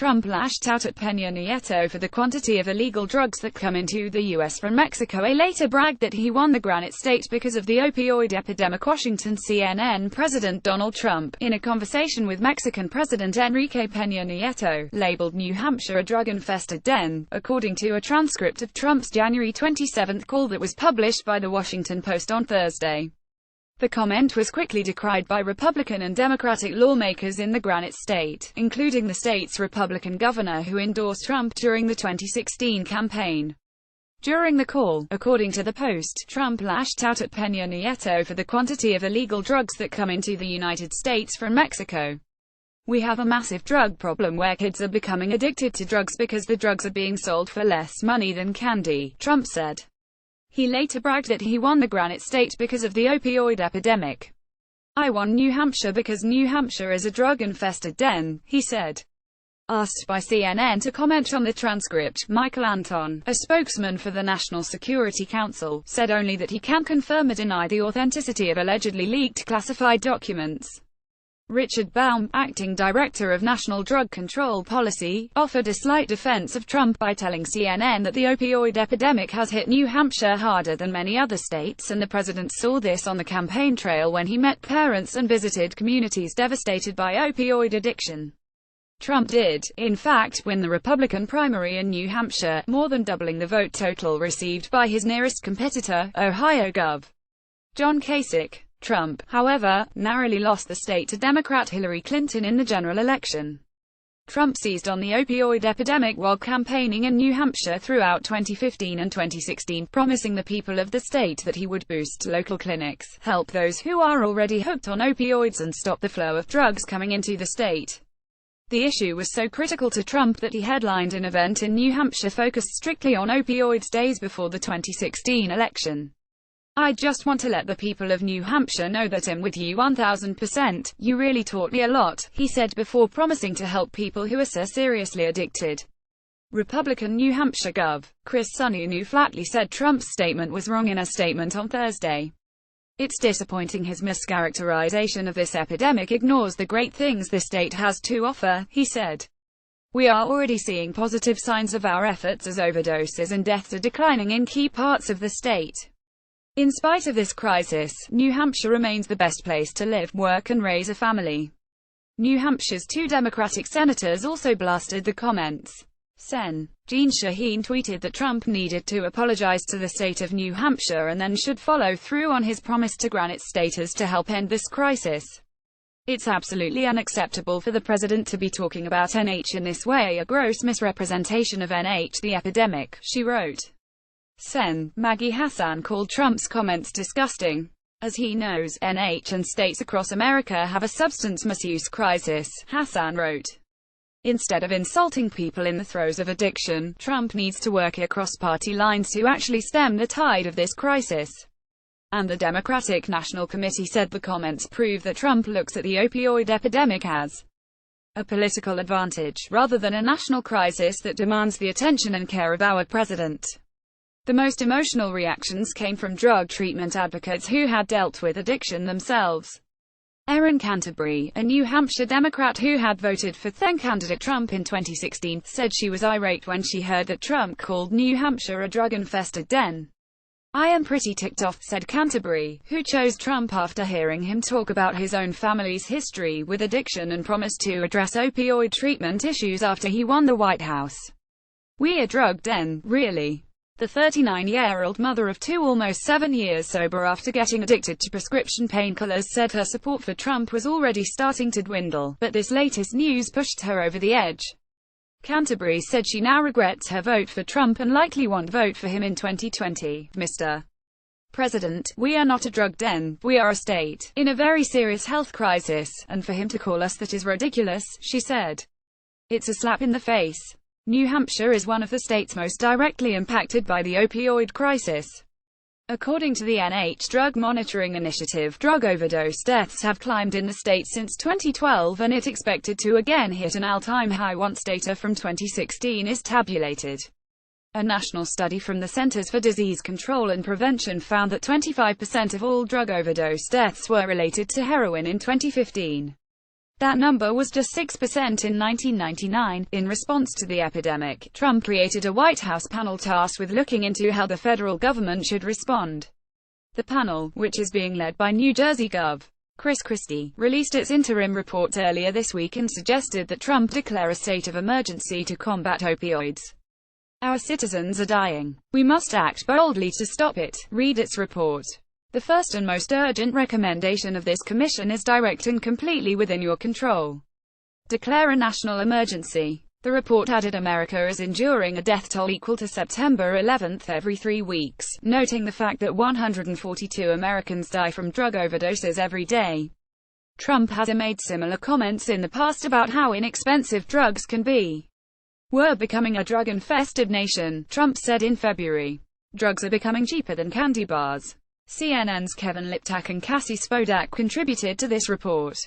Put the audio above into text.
Trump lashed out at Peña Nieto for the quantity of illegal drugs that come into the U.S. from Mexico. He later bragged that he won the Granite State because of the opioid epidemic. Washington. CNN. President Donald Trump, in a conversation with Mexican President Enrique Peña Nieto, labeled New Hampshire a drug-infested den, according to a transcript of Trump's January 27 call that was published by The Washington Post on Thursday. The comment was quickly decried by Republican and Democratic lawmakers in the Granite State, including the state's Republican governor who endorsed Trump during the 2016 campaign. During the call, according to the Post, Trump lashed out at Peña Nieto for the quantity of illegal drugs that come into the United States from Mexico. "We have a massive drug problem where kids are becoming addicted to drugs because the drugs are being sold for less money than candy," Trump said. He later bragged that he won the Granite State because of the opioid epidemic. "I won New Hampshire because New Hampshire is a drug-infested den," he said. Asked by CNN to comment on the transcript, Michael Anton, a spokesman for the National Security Council, said only that he can't confirm or deny the authenticity of allegedly leaked classified documents. Richard Baum, acting director of National Drug Control Policy, offered a slight defense of Trump by telling CNN that the opioid epidemic has hit New Hampshire harder than many other states, and the president saw this on the campaign trail when he met parents and visited communities devastated by opioid addiction. Trump did, in fact, win the Republican primary in New Hampshire, more than doubling the vote total received by his nearest competitor, Ohio Gov. John Kasich. Trump, however, narrowly lost the state to Democrat Hillary Clinton in the general election. Trump seized on the opioid epidemic while campaigning in New Hampshire throughout 2015 and 2016, promising the people of the state that he would boost local clinics, help those who are already hooked on opioids, and stop the flow of drugs coming into the state. The issue was so critical to Trump that he headlined an event in New Hampshire focused strictly on opioids days before the 2016 election. "I just want to let the people of New Hampshire know that I'm with you 1000%. You really taught me a lot," he said before promising to help people who are so seriously addicted. Republican New Hampshire Gov. Chris Sununu flatly said Trump's statement was wrong in a statement on Thursday. "It's disappointing. His mischaracterization of this epidemic ignores the great things the state has to offer," he said. "We are already seeing positive signs of our efforts as overdoses and deaths are declining in key parts of the state. In spite of this crisis, New Hampshire remains the best place to live, work and raise a family." New Hampshire's two Democratic senators also blasted the comments. Sen. Jeanne Shaheen tweeted that Trump needed to apologize to the state of New Hampshire and then should follow through on his promise to Granite Staters to help end this crisis. "It's absolutely unacceptable for the president to be talking about NH in this way, a gross misrepresentation of NH, the epidemic," she wrote. Sen. Maggie Hassan called Trump's comments disgusting. "As he knows, NH and states across America have a substance misuse crisis," Hassan wrote. "Instead of insulting people in the throes of addiction, Trump needs to work across party lines to actually stem the tide of this crisis." And the Democratic National Committee said the comments prove that Trump looks at the opioid epidemic as a political advantage, rather than a national crisis that demands the attention and care of our president. The most emotional reactions came from drug treatment advocates who had dealt with addiction themselves. Erin Canterbury, a New Hampshire Democrat who had voted for then-candidate Trump in 2016, said she was irate when she heard that Trump called New Hampshire a drug-infested den. "I am pretty ticked off," said Canterbury, who chose Trump after hearing him talk about his own family's history with addiction and promised to address opioid treatment issues after he won the White House. "We a drug den, really?" The 39-year-old mother of two, almost 7 years sober after getting addicted to prescription painkillers, said her support for Trump was already starting to dwindle, but this latest news pushed her over the edge. Canterbury said she now regrets her vote for Trump and likely won't vote for him in 2020. "Mr. President, we are not a drug den, we are a state in a very serious health crisis, and for him to call us that is ridiculous," she said. "It's a slap in the face. New Hampshire is one of the states most directly impacted by the opioid crisis." According to the NH Drug Monitoring Initiative, drug overdose deaths have climbed in the state since 2012, and it's expected to again hit an all-time high once data from 2016 is tabulated. A national study from the Centers for Disease Control and Prevention found that 25% of all drug overdose deaths were related to heroin in 2015. That number was just 6% in 1999. In response to the epidemic, Trump created a White House panel tasked with looking into how the federal government should respond. The panel, which is being led by New Jersey Gov. Chris Christie, released its interim report earlier this week and suggested that Trump declare a state of emergency to combat opioids. Our citizens are dying. We must act boldly to stop it, read its report. The first and most urgent recommendation of this commission is direct and completely within your control. Declare a national emergency. The report added America is enduring a death toll equal to September 11 every 3 weeks, noting the fact that 142 Americans die from drug overdoses every day. Trump has made similar comments in the past about how inexpensive drugs can be. We're becoming a drug-infested nation, Trump said in February. Drugs are becoming cheaper than candy bars. CNN's Kevin Liptak and Cassie Spodak contributed to this report.